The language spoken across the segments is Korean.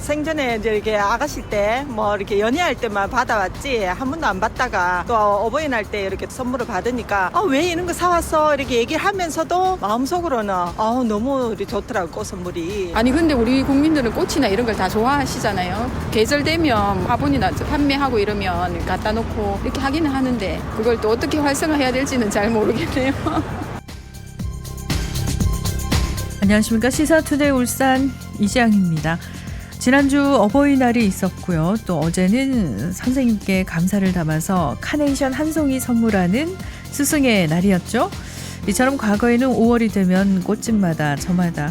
생전에 이제 이렇게 아가씨 때 뭐 이렇게 연애할 때만 받아왔지 한 번도 안 받다가 또 어버이날 때 이렇게 선물을 받으니까 왜 이런 거 사왔어 이렇게 얘기를 하면서도 마음속으로는 너무 좋더라고 꽃 선물이. 아니 근데 우리 국민들은 꽃이나 이런 걸 다 좋아하시잖아요. 계절 되면 화분이나 판매하고 이러면 갖다 놓고 이렇게 하기는 하는데 그걸 또 어떻게 활성화해야 될지는 잘 모르겠네요. 안녕하십니까. 시사투데이 울산 이지양입니다. 지난주 어버이날이 있었고요. 또 어제는 선생님께 감사를 담아서 카네이션 한 송이 선물하는 스승의 날이었죠. 이처럼 과거에는 5월이 되면 꽃집마다 저마다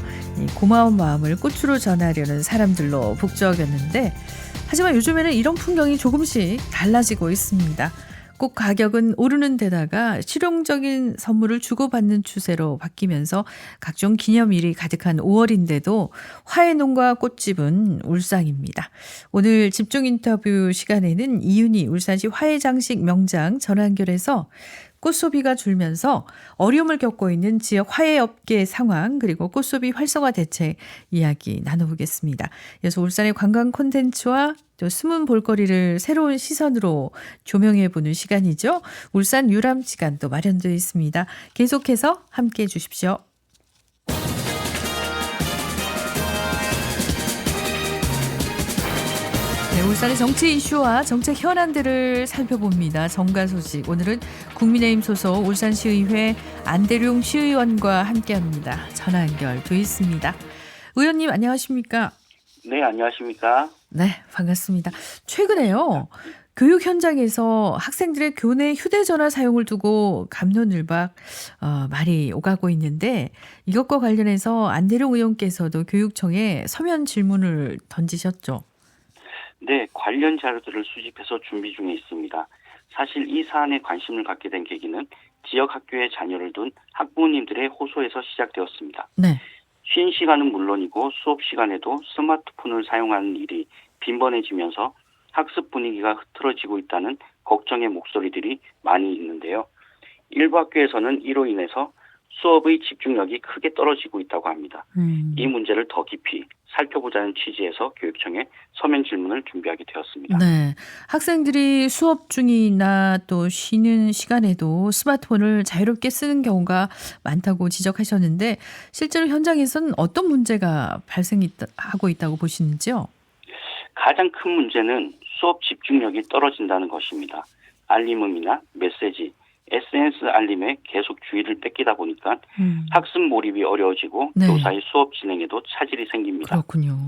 고마운 마음을 꽃으로 전하려는 사람들로 북적였는데 하지만 요즘에는 이런 풍경이 조금씩 달라지고 있습니다. 꽃 가격은 오르는 데다가 실용적인 선물을 주고받는 추세로 바뀌면서 각종 기념일이 가득한 5월인데도 화훼농가 꽃집은 울상입니다. 오늘 집중 인터뷰 시간에는 이윤희 울산시 화훼장식 명장 전화 연결해서 꽃소비가 줄면서 어려움을 겪고 있는 지역 화훼업계 상황 그리고 꽃소비 활성화 대책 이야기 나눠보겠습니다. 이어서 울산의 관광 콘텐츠와 또 숨은 볼거리를 새로운 시선으로 조명해보는 시간이죠. 울산 유람시간도 마련되어 있습니다. 계속해서 함께해 주십시오. 네, 울산의 정치 이슈와 정책 현안들을 살펴봅니다. 정가 소식. 오늘은 국민의힘 소속 울산시의회 안대룡 시의원과 함께합니다. 전화 연결돼 있습니다. 의원님 안녕하십니까? 네, 안녕하십니까? 네, 반갑습니다. 최근에요. 교육 현장에서 학생들의 교내 휴대전화 사용을 두고 갑론을박 말이 오가고 있는데 이것과 관련해서 안대룡 의원께서도 교육청에 서면 질문을 던지셨죠. 네, 관련 자료들을 수집해서 준비 중에 있습니다. 사실 이 사안에 관심을 갖게 된 계기는 지역 학교에 자녀를 둔 학부모님들의 호소에서 시작되었습니다. 네. 쉰 시간은 물론이고 수업 시간에도 스마트폰을 사용하는 일이 빈번해지면서 학습 분위기가 흐트러지고 있다는 걱정의 목소리들이 많이 있는데요. 일부 학교에서는 이로 인해서 수업의 집중력이 크게 떨어지고 있다고 합니다. 이 문제를 더 깊이 살펴보자는 취지에서 교육청에 서면 질문을 준비하게 되었습니다. 네, 학생들이 수업 중이나 또 쉬는 시간에도 스마트폰을 자유롭게 쓰는 경우가 많다고 지적하셨는데 실제로 현장에서는 어떤 문제가 발생하고 있다고 보시는지요? 가장 큰 문제는 수업 집중력이 떨어진다는 것입니다. 알림음이나 메시지, SNS 알림에 계속 주의를 뺏기다 보니까 학습 몰입이 어려워지고 네. 교사의 수업 진행에도 차질이 생깁니다. 그렇군요.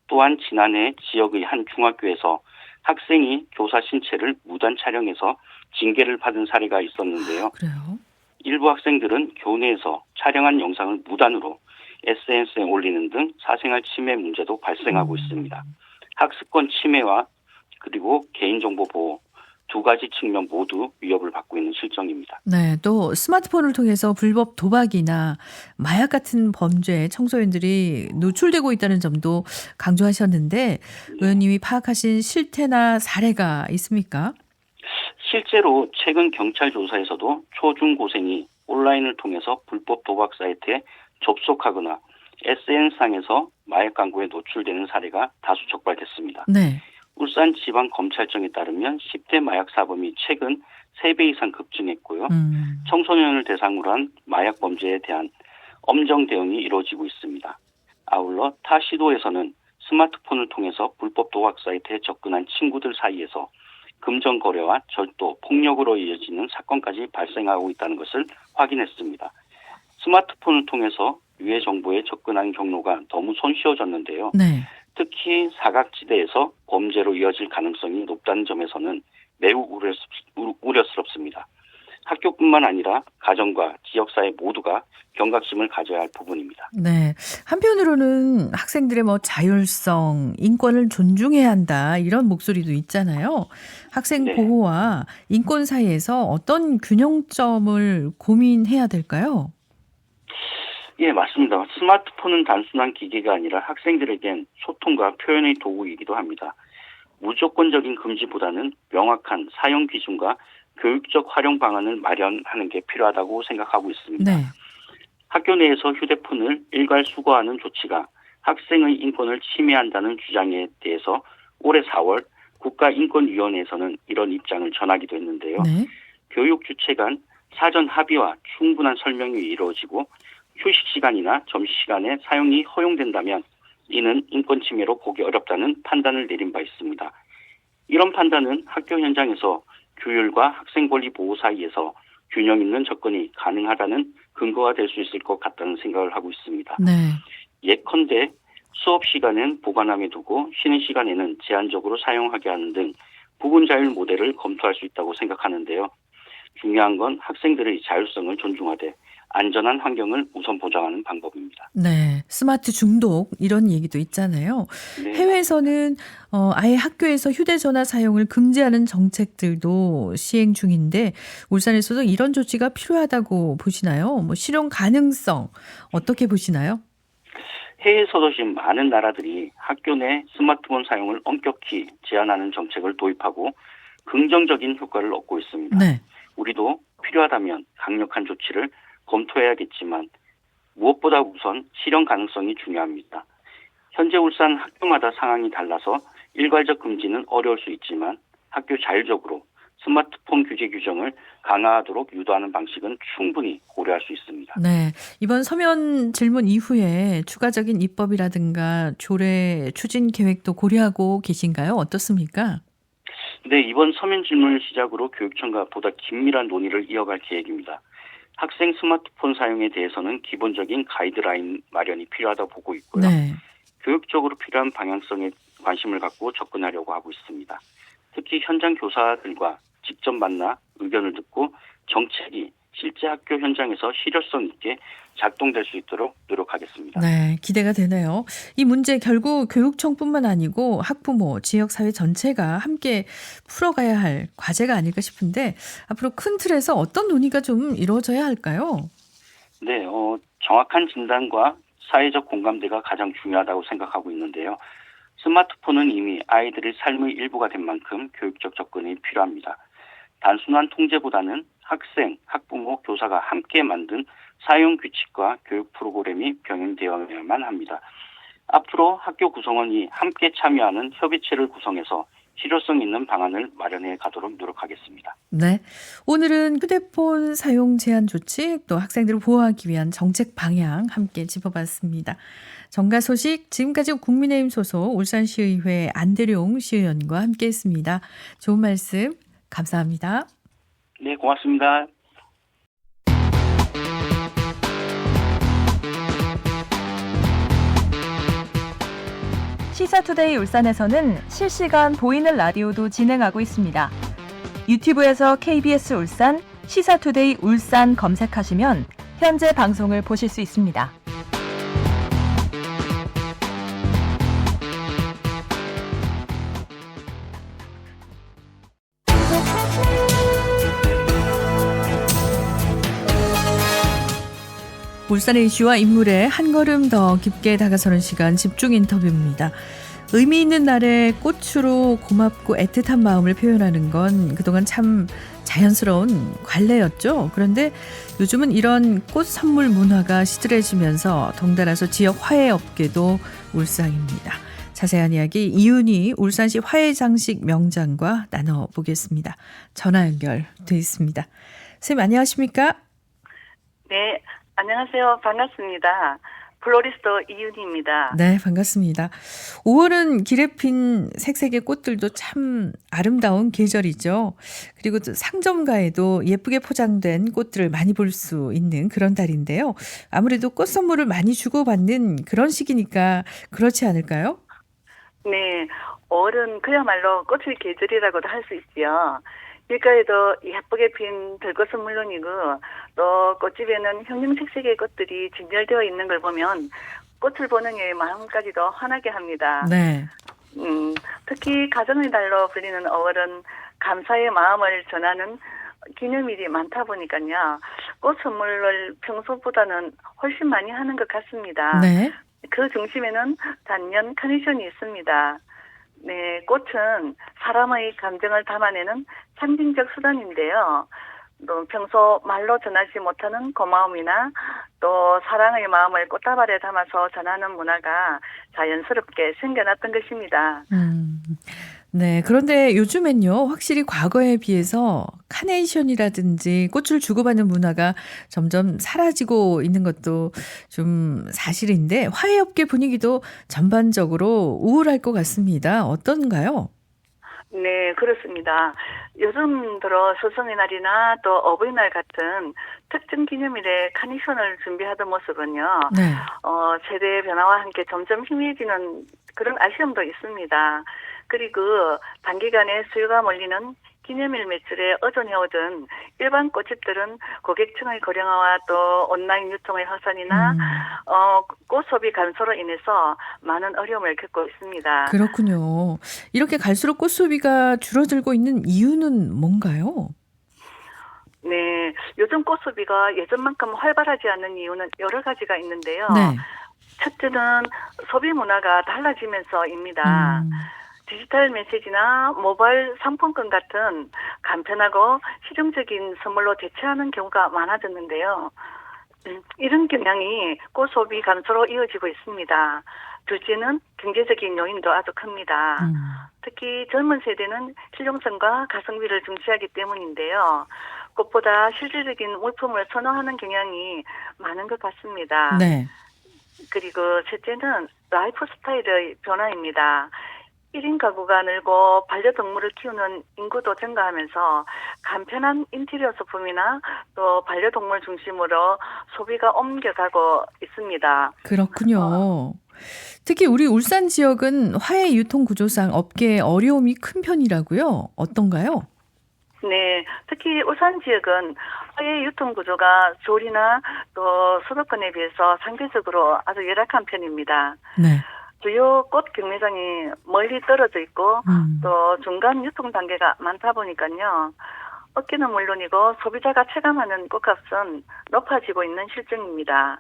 또한 지난해 지역의 한 중학교에서 학생이 교사 신체를 무단 촬영해서 징계를 받은 사례가 있었는데요. 그래요? 일부 학생들은 교내에서 촬영한 영상을 무단으로 SNS에 올리는 등 사생활 침해 문제도 발생하고 있습니다. 학습권 침해와 그리고 개인정보 보호 두 가지 측면 모두 위협을 받고 있는 실정입니다. 네, 또 스마트폰을 통해서 불법 도박이나 마약 같은 범죄에 청소년들이 노출되고 있다는 점도 강조하셨는데 의원님이 파악하신 실태나 사례가 있습니까? 실제로 최근 경찰 조사에서도 초중고생이 온라인을 통해서 불법 도박 사이트에 접속하거나 SNS상에서 마약 광고에 노출되는 사례가 다수 적발됐습니다. 네. 울산지방검찰청에 따르면 10대 마약 사범이 최근 3배 이상 급증했고요. 청소년을 대상으로 한 마약 범죄에 대한 엄정 대응이 이루어지고 있습니다. 아울러 타 시도에서는 스마트폰을 통해서 불법 도박 사이트에 접근한 친구들 사이에서 금전 거래와 절도, 폭력으로 이어지는 사건까지 발생하고 있다는 것을 확인했습니다. 스마트폰을 통해서 유해 정보에 접근하는 경로가 너무 손쉬워졌는데요. 네. 특히 사각지대에서 범죄로 이어질 가능성이 높다는 점에서는 매우 우려스럽습니다. 학교뿐만 아니라 가정과 지역사회 모두가 경각심을 가져야 할 부분입니다. 네. 한편으로는 학생들의 자율성, 인권을 존중해야 한다 이런 목소리도 있잖아요. 학생 네. 보호와 인권 사이에서 어떤 균형점을 고민해야 될까요? 예, 맞습니다. 스마트폰은 단순한 기계가 아니라 학생들에겐 소통과 표현의 도구이기도 합니다. 무조건적인 금지보다는 명확한 사용 기준과 교육적 활용 방안을 마련하는 게 필요하다고 생각하고 있습니다. 네. 학교 내에서 휴대폰을 일괄 수거하는 조치가 학생의 인권을 침해한다는 주장에 대해서 올해 4월 국가인권위원회에서는 이런 입장을 전하기도 했는데요. 네. 교육 주체 간 사전 합의와 충분한 설명이 이루어지고 휴식 시간이나 점심시간에 사용이 허용된다면 이는 인권 침해로 보기 어렵다는 판단을 내린 바 있습니다. 이런 판단은 학교 현장에서 규율과 학생 권리 보호 사이에서 균형 있는 접근이 가능하다는 근거가 될 수 있을 것 같다는 생각을 하고 있습니다. 네. 예컨대 수업 시간은 보관함에 두고 쉬는 시간에는 제한적으로 사용하게 하는 등 부분 자율 모델을 검토할 수 있다고 생각하는데요. 중요한 건 학생들의 자율성을 존중하되 안전한 환경을 우선 보장하는 방법입니다. 네, 스마트 중독 이런 얘기도 있잖아요. 네. 해외에서는 아예 학교에서 휴대전화 사용을 금지하는 정책들도 시행 중인데 울산에서도 이런 조치가 필요하다고 보시나요? 뭐 실현 가능성 어떻게 보시나요? 해외에서도 지금 많은 나라들이 학교 내 스마트폰 사용을 엄격히 제한하는 정책을 도입하고 긍정적인 효과를 얻고 있습니다. 네. 우리도 필요하다면 강력한 조치를 검토해야겠지만 무엇보다 우선 실현 가능성이 중요합니다. 현재 울산 학교마다 상황이 달라서 일괄적 금지는 어려울 수 있지만 학교 자율적으로 스마트폰 규제 규정을 강화하도록 유도하는 방식은 충분히 고려할 수 있습니다. 네, 이번 서면 질문 이후에 추가적인 입법이라든가 조례 추진 계획도 고려하고 계신가요? 어떻습니까? 네, 이번 서면 질문을 시작으로 교육청과 보다 긴밀한 논의를 이어갈 계획입니다. 학생 스마트폰 사용에 대해서는 기본적인 가이드라인 마련이 필요하다고 보고 있고요. 네. 교육적으로 필요한 방향성에 관심을 갖고 접근하려고 하고 있습니다. 특히 현장 교사들과 직접 만나 의견을 듣고 정책이 실제 학교 현장에서 실효성 있게 작동될 수 있도록 노력하겠습니다. 네, 기대가 되네요. 이 문제 결국 교육청뿐만 아니고 학부모, 지역사회 전체가 함께 풀어가야 할 과제가 아닐까 싶은데 앞으로 큰 틀에서 어떤 논의가 좀 이루어져야 할까요? 네, 정확한 진단과 사회적 공감대가 가장 중요하다고 생각하고 있는데요. 스마트폰은 이미 아이들의 삶의 일부가 된 만큼 교육적 접근이 필요합니다. 단순한 통제보다는 학생, 학부모, 교사가 함께 만든 사용 규칙과 교육 프로그램이 병행되어야만 합니다. 앞으로 학교 구성원이 함께 참여하는 협의체를 구성해서 실효성 있는 방안을 마련해 가도록 노력하겠습니다. 네, 오늘은 휴대폰 사용 제한 조치 또 학생들을 보호하기 위한 정책 방향 함께 짚어봤습니다. 정가 소식 지금까지 국민의힘 소속 울산시의회 안대룡 시의원과 함께했습니다. 좋은 말씀 감사합니다. 네, 고맙습니다. 시사투데이 울산에서는 실시간 보이는 라디오도 진행하고 있습니다. 유튜브에서 KBS 울산, 시사투데이 울산 검색하시면 현재 방송을 보실 수 있습니다. 울산의 이슈와 인물에 한 걸음 더 깊게 다가서는 시간 집중 인터뷰입니다. 의미 있는 날에 꽃으로 고맙고 애틋한 마음을 표현하는 건 그동안 참 자연스러운 관례였죠. 그런데 요즘은 이런 꽃 선물 문화가 시들해지면서 덩달아서 지역 화훼 업계도 울상입니다. 자세한 이야기 이윤희 울산시 화훼장식 명장과 나눠보겠습니다. 전화 연결돼 있습니다. 선생님 안녕하십니까? 네, 안녕하세요. 반갑습니다. 플로리스트 이윤희입니다. 네, 반갑습니다. 5월은 길에 핀 색색의 꽃들도 참 아름다운 계절이죠. 그리고 또 상점가에도 예쁘게 포장된 꽃들을 많이 볼 수 있는 그런 달인데요. 아무래도 꽃 선물을 많이 주고받는 그런 시기니까 그렇지 않을까요? 네, 5월은 그야말로 꽃의 계절이라고도 할 수 있지요. 길가에도 예쁘게 핀 들꽃은 물론이고 또 꽃집에는 형형색색의 꽃들이 진열되어 있는 걸 보면 꽃을 보는 게 마음까지도 환하게 합니다. 네. 특히 가정의 달로 불리는 5월은 감사의 마음을 전하는 기념일이 많다 보니까요. 꽃 선물을 평소보다는 훨씬 많이 하는 것 같습니다. 네. 그 중심에는 단연 카네이션이 있습니다. 네, 꽃은 사람의 감정을 담아내는 상징적 수단인데요. 또 평소 말로 전하지 못하는 고마움이나 또 사랑의 마음을 꽃다발에 담아서 전하는 문화가 자연스럽게 생겨났던 것입니다. 네. 그런데 요즘엔요, 확실히 과거에 비해서 카네이션이라든지 꽃을 주고받는 문화가 점점 사라지고 있는 것도 좀 사실인데, 화해업계 분위기도 전반적으로 우울할 것 같습니다. 어떤가요? 네, 그렇습니다. 요즘 들어 스승의 날이나 또 어버이날 같은 특정 기념일에 카네이션을 준비하던 모습은요, 네. 세대의 변화와 함께 점점 희미해지는 그런 아쉬움도 있습니다. 그리고 단기간에 수요가 몰리는 기념일 매출에 의존해오던 일반 꽃집들은 고객층의 고령화와 또 온라인 유통의 확산이나 꽃 소비 감소로 인해서 많은 어려움을 겪고 있습니다. 그렇군요. 이렇게 갈수록 꽃 소비가 줄어들고 있는 이유는 뭔가요? 네, 요즘 꽃 소비가 예전만큼 활발하지 않는 이유는 여러 가지가 있는데요. 네. 첫째는 소비 문화가 달라지면서입니다. 디지털 메시지나 모바일 상품권 같은 간편하고 실용적인 선물로 대체하는 경우가 많아졌는데요. 이런 경향이 꽃 소비 감소로 이어지고 있습니다. 둘째는 경제적인 요인도 아주 큽니다. 특히 젊은 세대는 실용성과 가성비를 중시하기 때문인데요. 꽃보다 실질적인 물품을 선호하는 경향이 많은 것 같습니다. 네. 그리고 셋째는 라이프 스타일의 변화입니다. 1인 가구가 늘고 반려동물을 키우는 인구도 증가하면서 간편한 인테리어 소품이나 또 반려동물 중심으로 소비가 옮겨가고 있습니다. 그렇군요. 특히 우리 울산 지역은 화해 유통 구조상 업계에 어려움이 큰 편이라고요. 어떤가요? 네, 특히 울산 지역은 화해 유통 구조가 서울이나 또 수도권에 비해서 상대적으로 아주 열악한 편입니다. 네. 주요 꽃 경매장이 멀리 떨어져 있고 또 중간 유통 단계가 많다 보니까요. 업계는 물론이고 소비자가 체감하는 꽃값은 높아지고 있는 실정입니다.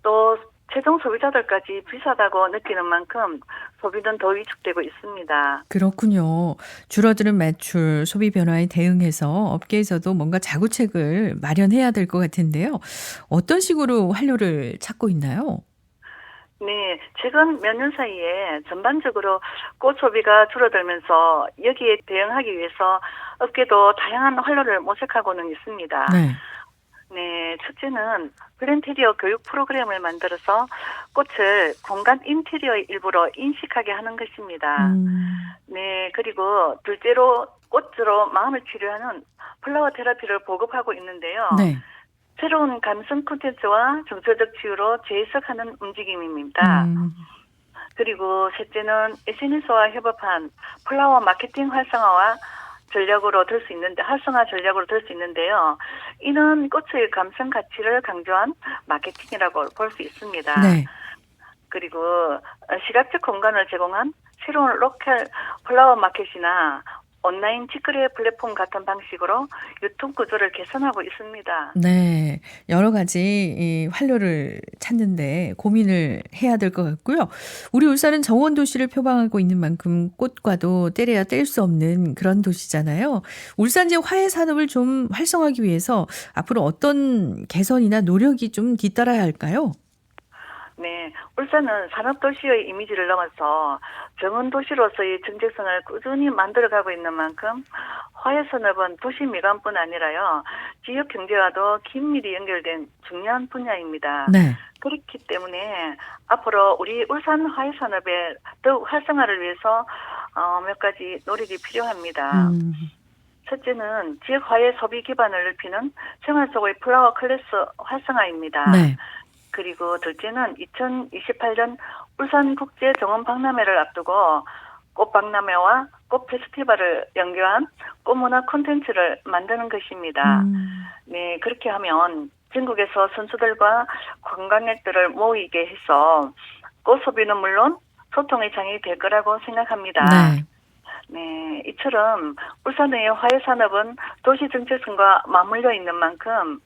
또 최종 소비자들까지 비싸다고 느끼는 만큼 소비는 더 위축되고 있습니다. 그렇군요. 줄어드는 매출, 소비 변화에 대응해서 업계에서도 뭔가 자구책을 마련해야 될 것 같은데요. 어떤 식으로 활로를 찾고 있나요? 네, 최근 몇 년 사이에 전반적으로 꽃 소비가 줄어들면서 여기에 대응하기 위해서 업계도 다양한 활로를 모색하고는 있습니다. 네. 네, 첫째는 플랜테리어 교육 프로그램을 만들어서 꽃을 공간 인테리어의 일부로 인식하게 하는 것입니다. 네, 그리고 둘째로 꽃으로 마음을 치료하는 플라워 테라피를 보급하고 있는데요. 네. 새로운 감성 콘텐츠와 정서적 치유로 재해석하는 움직임입니다. 그리고 셋째는 SNS와 협업한 플라워 마케팅 활성화 전략으로 들 수 있는데요. 이는 꽃의 감성 가치를 강조한 마케팅이라고 볼 수 있습니다. 네. 그리고 시각적 공간을 제공한 새로운 로컬 플라워 마켓이나 온라인 직거래 플랫폼 같은 방식으로 유통 구조를 개선하고 있습니다. 네. 여러 가지 이 활로를 찾는데 고민을 해야 될 것 같고요. 우리 울산은 정원 도시를 표방하고 있는 만큼 꽃과도 때려야 뗄 수 없는 그런 도시잖아요. 울산 지역 화해 산업을 좀 활성화하기 위해서 앞으로 어떤 개선이나 노력이 좀 뒤따라야 할까요? 네, 울산은 산업도시의 이미지를 넘어서 정원도시로서의 정체성을 꾸준히 만들어가고 있는 만큼 화해산업은 도시 미관뿐 아니라요, 지역 경제와도 긴밀히 연결된 중요한 분야입니다. 네. 그렇기 때문에 앞으로 우리 울산 화해산업의 더욱 활성화를 위해서 몇 가지 노력이 필요합니다. 첫째는 지역 화해 소비 기반을 넓히는 생활 속의 플라워 클래스 활성화입니다. 네. 그리고 둘째는 2028년 울산국제정원 박람회를 앞두고 꽃박람회와 꽃 페스티벌을 연계한 꽃문화 콘텐츠를 만드는 것입니다. 네, 그렇게 하면 전국에서 선수들과 관광객들을 모이게 해서 꽃 소비는 물론 소통의 장이 될 거라고 생각합니다. 네. 네, 이처럼 울산의 화해산업은 도시 정체성과 맞물려 있는 만큼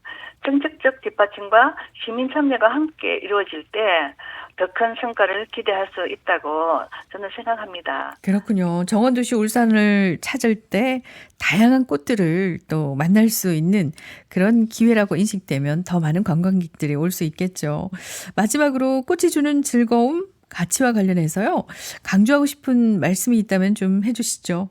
정책적 뒷받침과 시민 참여가 함께 이루어질 때 더 큰 성과를 기대할 수 있다고 저는 생각합니다. 그렇군요. 정원도시 울산을 찾을 때 다양한 꽃들을 또 만날 수 있는 그런 기회라고 인식되면 더 많은 관광객들이 올 수 있겠죠. 마지막으로 꽃이 주는 즐거움, 가치와 관련해서요. 강조하고 싶은 말씀이 있다면 좀 해주시죠.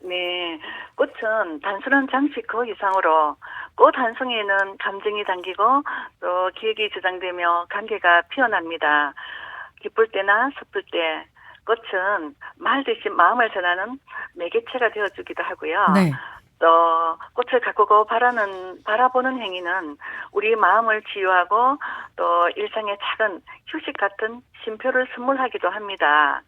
네, 꽃은 단순한 장식 그 이상으로 꽃 한 송이에는 감정이 담기고 또 기억이 저장되며 관계가 피어납니다. 기쁠 때나 슬플 때 꽃은 말 대신 마음을 전하는 매개체가 되어주기도 하고요. 네. 또 꽃을 가꾸고 바라보는 행위는 우리 마음을 치유하고 또 일상의 작은 휴식 같은 쉼표를 선물하기도 합니다.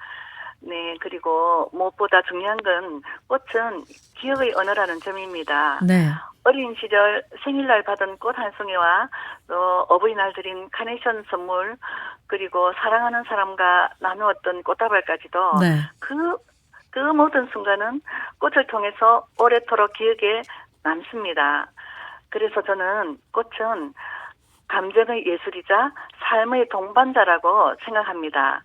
네, 그리고 무엇보다 중요한 건 꽃은 기억의 언어라는 점입니다. 네. 어린 시절 생일날 받은 꽃 한 송이와 또 어버이날 드린 카네이션 선물 그리고 사랑하는 사람과 나누었던 꽃다발까지도 네. 그 모든 순간은 꽃을 통해서 오래도록 기억에 남습니다. 그래서 저는 꽃은 감정의 예술이자 삶의 동반자라고 생각합니다.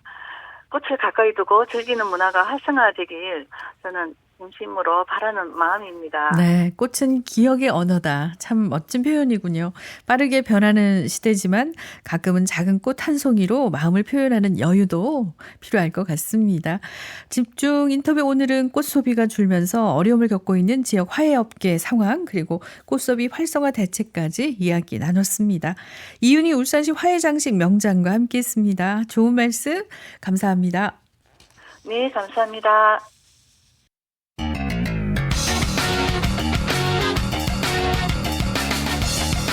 꽃을 가까이 두고 즐기는 문화가 활성화되길 저는 진심으로 바라는 마음입니다. 네, 꽃은 기억의 언어다. 참 멋진 표현이군요. 빠르게 변하는 시대지만 가끔은 작은 꽃 한 송이로 마음을 표현하는 여유도 필요할 것 같습니다. 집중 인터뷰 오늘은 꽃 소비가 줄면서 어려움을 겪고 있는 지역 화훼업계 상황 그리고 꽃소비 활성화 대책까지 이야기 나눴습니다. 이윤희 울산시 화훼장식 명장과 함께했습니다. 좋은 말씀 감사합니다. 네, 감사합니다.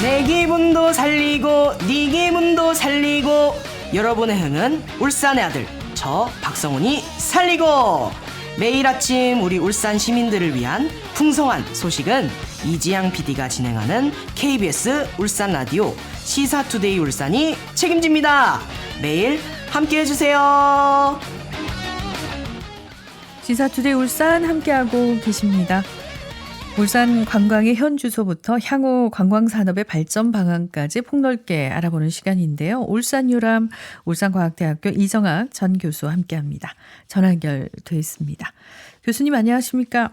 내 기분도 살리고 네 기분도 살리고 여러분의 흥은 울산의 아들 저 박성훈이 살리고 매일 아침 우리 울산 시민들을 위한 풍성한 소식은 이지양 PD가 진행하는 KBS 울산 라디오 시사투데이 울산이 책임집니다. 매일 함께해 주세요. 시사투데이 울산 함께하고 계십니다. 울산 관광의 현 주소부터 향후 관광산업의 발전 방안까지 폭넓게 알아보는 시간인데요. 울산유람 울산과학대학교 이정학 전 교수와 함께합니다. 전화 연결돼 있습니다. 교수님 안녕하십니까?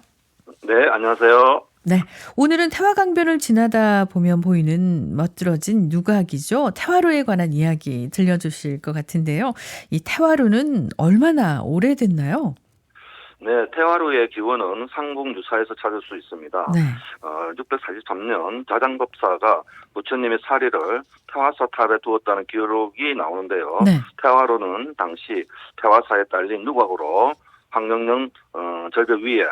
네, 안녕하세요. 네, 오늘은 태화강변을 지나다 보면 보이는 멋들어진 누각이죠. 태화로에 관한 이야기 들려주실 것 같은데요. 이 태화로는 얼마나 오래됐나요? 네, 태화로의 기원은 상국유사에서 찾을 수 있습니다. 네. 643년 자장법사가 부처님의 사리를 태화사탑에 두었다는 기록이 나오는데요. 네. 태화로는 당시 태화사에 딸린 누각으로 황령령 절벽 위에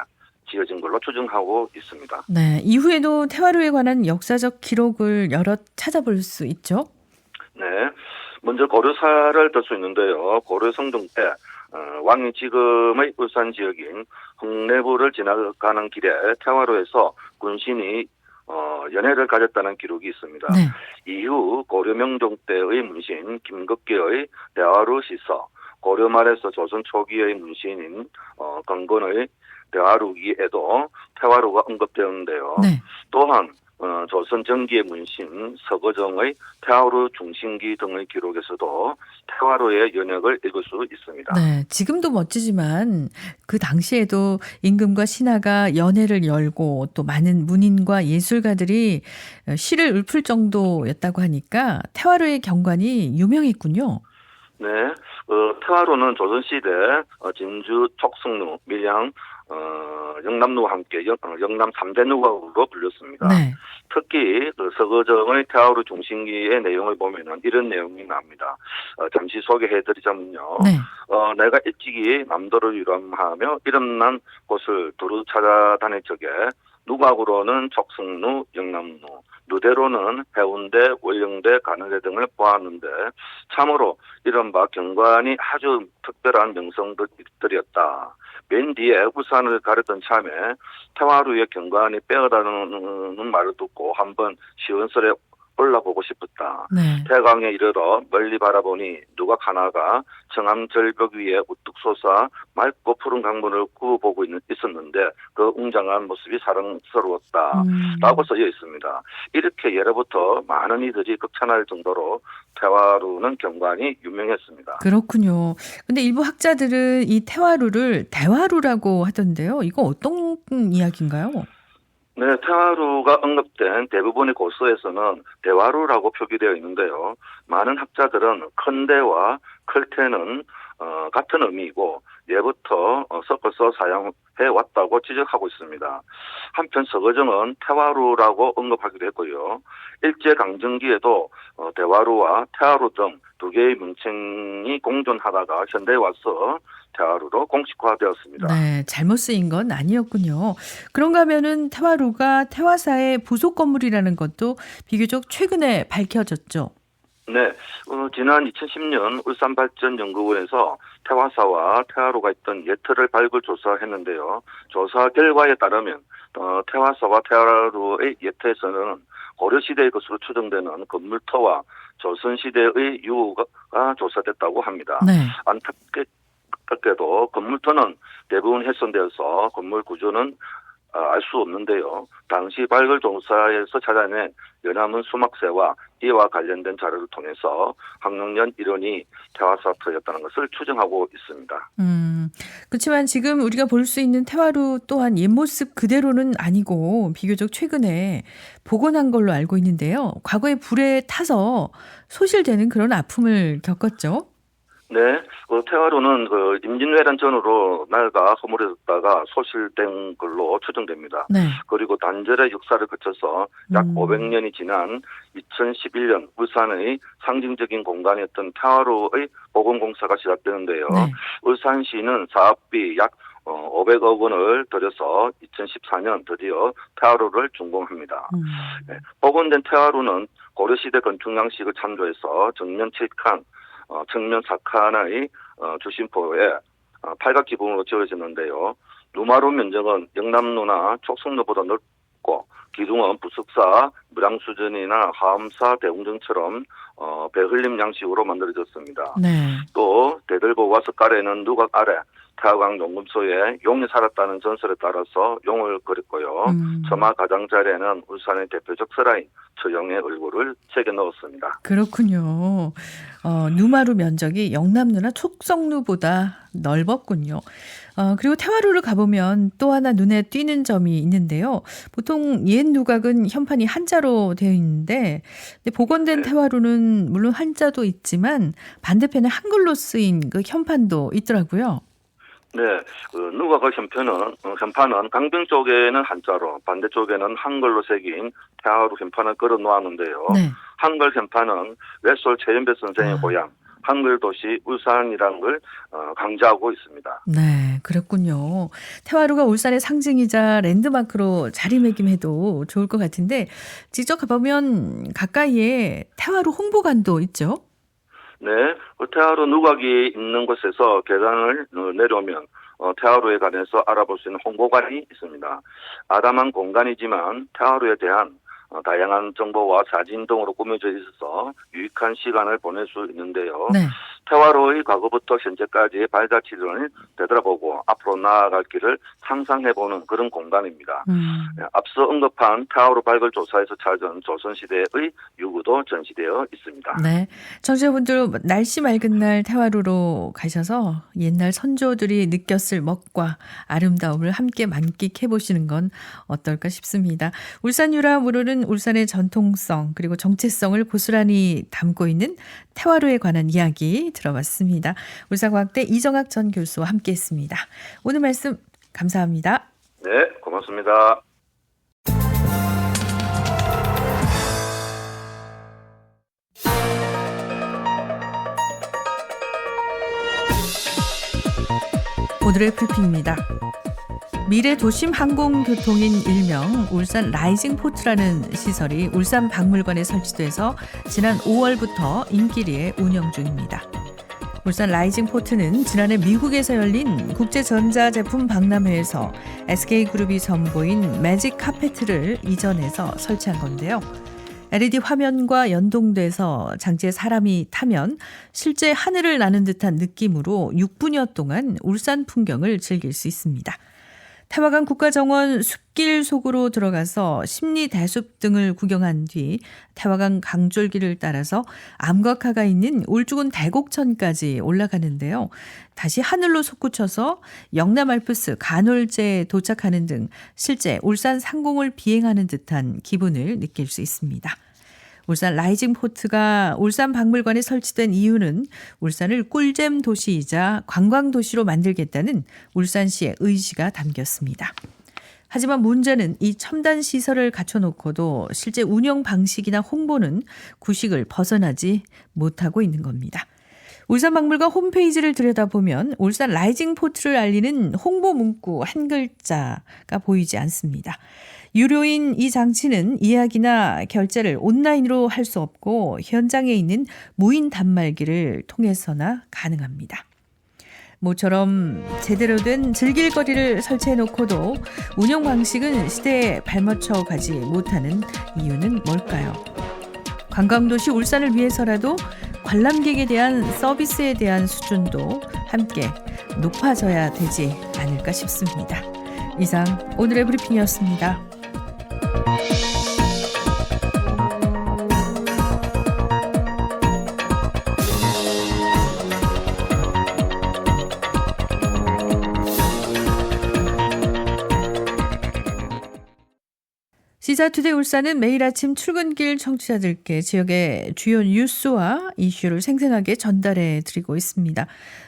지어진 걸로 추정하고 있습니다. 네, 이후에도 태화로에 관한 역사적 기록을 여러 찾아볼 수 있죠? 네, 먼저 고려사를 들 수 있는데요. 고려 성종 때 왕이 지금의 울산 지역인 홍내부를 지나가는 길에 태화로에서 군신이 연회를 가졌다는 기록이 있습니다. 네. 이후 고려 명종 때의 문신 김덕기의 대화로 시서, 고려 말에서 조선 초기의 문신인 건건의 대화루기에도 태화로가 언급되었는데요. 네. 또한 조선 전기의 문신 서거정의 태화로 중심기 등의 기록에서도 태화로의 연역을 읽을 수 있습니다. 네, 지금도 멋지지만 그 당시에도 임금과 신하가 연회를 열고 또 많은 문인과 예술가들이 시를 읊을 정도였다고 하니까 태화로의 경관이 유명했군요. 네, 태화로는 조선시대 진주, 촉성루, 밀양, 영남루와 함께 영남 3대 누각으로 불렸습니다. 네. 특히 서거정의 태화로 중심기의 내용을 보면은 이런 내용이 나옵니다. 잠시 소개해드리자면요. 네. 내가 일찍이 남도를 유람하며 이름난 곳을 두루 찾아다닐 적에 누각으로는 촉성루, 영남루, 누대로는 해운대, 월령대, 가는대 등을 보았는데 참으로 이른바 경관이 아주 특별한 명성들이었다. 맨 뒤에 울산을 가렸던 참에 태화로의 경관이 빼어다니는 말을 듣고 한번 시원스레 올라보고 싶었다. 네. 태강에 이르러 멀리 바라보니 누각 하나가 청암 절벽 위에 우뚝 솟아 맑고 푸른 강물을 구보고 있었는데 그 웅장한 모습이 사랑스러웠다. 라고 써져 있습니다. 이렇게 예로부터 많은 이들이 극찬할 정도로 태화루는 경관이 유명했습니다. 그렇군요. 근데 일부 학자들은 이 태화루를 대화루라고 하던데요. 이거 어떤 이야기인가요? 네, 태화루가 언급된 대부분의 고서에서는 대화루라고 표기되어 있는데요. 많은 학자들은 큰대와 클테는 같은 의미이고 예부터 섞어서 사용해 왔다고 지적하고 있습니다. 한편 서거정은 태화루라고 언급하기도 했고요. 일제강점기에도 대화루와 태화루 등 두 개의 명칭이 공존하다가 현대에 와서 태화루로 공식화되었습니다. 네, 잘못 쓰인 건 아니었군요. 그런가 하면은 태화루가 태화사의 부속 건물이라는 것도 비교적 최근에 밝혀졌죠. 네, 지난 2010년 울산발전연구원에서 태화사와 태화루가 있던 예틀을 발굴 조사했는데요. 조사 결과에 따르면 태화사와 태화루의 예틀에서는 고려시대의 것으로 추정되는 건물터와 조선시대의 유후가 조사됐다고 합니다. 네. 안타깝게도 건물터는 대부분 훼손되어서 건물 구조는 알 수 없는데요. 당시 발굴 조사에서 찾아낸 연화문 수막새와 이와 관련된 자료를 통해서 학령년 일원이 태화사터였다는 것을 추정하고 있습니다. 그렇지만 지금 우리가 볼 수 있는 태화루 또한 옛 모습 그대로는 아니고 비교적 최근에 복원한 걸로 알고 있는데요. 과거에 불에 타서 소실되는 그런 아픔을 겪었죠. 네, 태화루는 임진왜란 전후로 낡아 허물어졌다가 소실된 걸로 추정됩니다. 네. 그리고 단절의 역사를 거쳐서 약 500년이 지난 2011년 울산의 상징적인 공간이었던 태화루의 복원공사가 시작되는데요. 네. 울산시는 사업비 약 500억 원을 들여서 2014년 드디어 태화루를 준공합니다. 네, 복원된 태화루는 고려시대 건축 양식을 참조해서 정면 7칸, 정면 4칸의 주심포에 팔각 기둥으로 지어졌는데요. 누마루 면적은 영남루나 촉성루보다 넓고 기둥은 부석사, 무량수전이나 하암사 대웅전처럼 배흘림 양식으로 만들어졌습니다. 네. 또 대들보와 석가래는 누각 아래 태화강 용금소에 용이 살았다는 전설에 따라서 용을 그렸고요. 처마 가장자리에는 울산의 대표적 설화인 처형의 얼굴을 새겨 넣었습니다. 그렇군요. 누마루 면적이 영남루나 촉성루보다 넓었군요. 그리고 태화루를 가보면 또 하나 눈에 띄는 점이 있는데요. 보통 옛 누각은 현판이 한자로 되어 있는데 복원된 태화루는 물론 한자도 있지만 반대편에 한글로 쓰인 그 현판도 있더라고요. 네, 누각의 현판은 강변 쪽에는 한자로, 반대쪽에는 한글로 새긴 태화루 현판을 걸어 놓았는데요. 네. 한글 현판은 외솔 최연배 선생의 고향, 한글 도시 울산이라는 걸 강조하고 있습니다. 네, 그렇군요. 태화루가 울산의 상징이자 랜드마크로 자리매김해도 좋을 것 같은데 직접 가보면 가까이에 태화루 홍보관도 있죠? 네, 태화루 누각이 있는 곳에서 계단을 내려오면 태화루에 관해서 알아볼 수 있는 홍보관이 있습니다. 아담한 공간이지만 태화루에 대한 다양한 정보와 사진 등으로 꾸며져 있어서 유익한 시간을 보낼 수 있는데요. 네. 태화루의 과거부터 현재까지의 발자취를 되돌아보고 앞으로 나아갈 길을 상상해보는 그런 공간입니다. 앞서 언급한 태화루 발굴 조사에서 찾은 조선시대의 유구도 전시되어 있습니다. 네, 청취자분들 날씨 맑은 날 태화루로 가셔서 옛날 선조들이 느꼈을 멋과 아름다움을 함께 만끽해보시는 건 어떨까 싶습니다. 울산 유람으로는 울산의 전통성 그리고 정체성을 고스란히 담고 있는 태화루에 관한 이야기 들어봤습니다. 울산과학대 이정학 전 교수와 함께했습니다. 오늘 말씀 감사합니다. 네, 고맙습니다. 오늘의 브리핑입니다. 미래 도심 항공교통인 일명 울산 라이징 포트라는 시설이 울산 박물관에 설치돼서 지난 5월부터 인기리에 운영 중입니다. 울산 라이징 포트는 지난해 미국에서 열린 국제전자제품 박람회에서 SK그룹이 선보인 매직 카페트를 이전해서 설치한 건데요. LED 화면과 연동돼서 장치에 사람이 타면 실제 하늘을 나는 듯한 느낌으로 6분여 동안 울산 풍경을 즐길 수 있습니다. 태화강 국가정원 숲길 속으로 들어가서 심리대숲 등을 구경한 뒤 태화강 강줄기를 따라서 암각화가 있는 울주군 대곡천까지 올라가는데요. 다시 하늘로 솟구쳐서 영남 알프스 간홀제에 도착하는 등 실제 울산 상공을 비행하는 듯한 기분을 느낄 수 있습니다. 울산 라이징 포트가 울산 박물관에 설치된 이유는 울산을 꿀잼 도시이자 관광 도시로 만들겠다는 울산시의 의지가 담겼습니다. 하지만 문제는 이 첨단 시설을 갖춰놓고도 실제 운영 방식이나 홍보는 구식을 벗어나지 못하고 있는 겁니다. 울산박물관 홈페이지를 들여다보면 울산 라이징 포트를 알리는 홍보 문구 한 글자가 보이지 않습니다. 유료인 이 장치는 예약이나 결제를 온라인으로 할 수 없고 현장에 있는 무인 단말기를 통해서나 가능합니다. 모처럼 제대로 된 즐길 거리를 설치해놓고도 운영 방식은 시대에 발맞춰 가지 못하는 이유는 뭘까요? 관광도시 울산을 위해서라도 관람객에 대한 서비스에 대한 수준도 함께 높아져야 되지 않을까 싶습니다. 이상 오늘의 브리핑이었습니다. 시사투데이 울산은 매일 아침 출근길 청취자들께 지역의 주요 뉴스와 이슈를 생생하게 전달해 드리고 있습니다.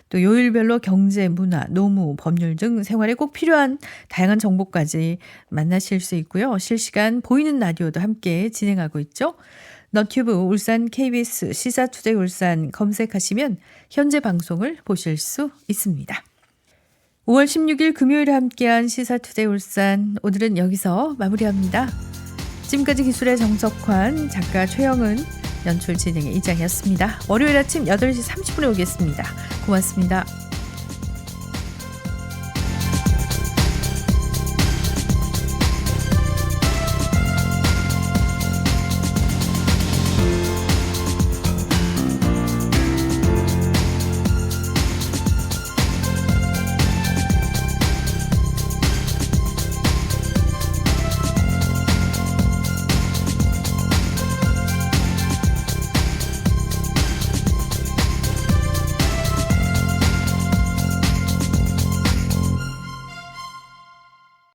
또 요일별로 경제, 문화, 노무, 법률 등 생활에 꼭 필요한 다양한 정보까지 만나실 수 있고요. 실시간 보이는 라디오도 함께 진행하고 있죠. 너튜브 울산 KBS 시사투데이 울산 검색하시면 현재 방송을 보실 수 있습니다. 5월 16일 금요일에 함께한 시사투데이 울산 오늘은 여기서 마무리합니다. 지금까지 기술의 정석환, 작가 최영은, 연출 진행의 이장이었습니다. 월요일 아침 8시 30분에 오겠습니다. 고맙습니다.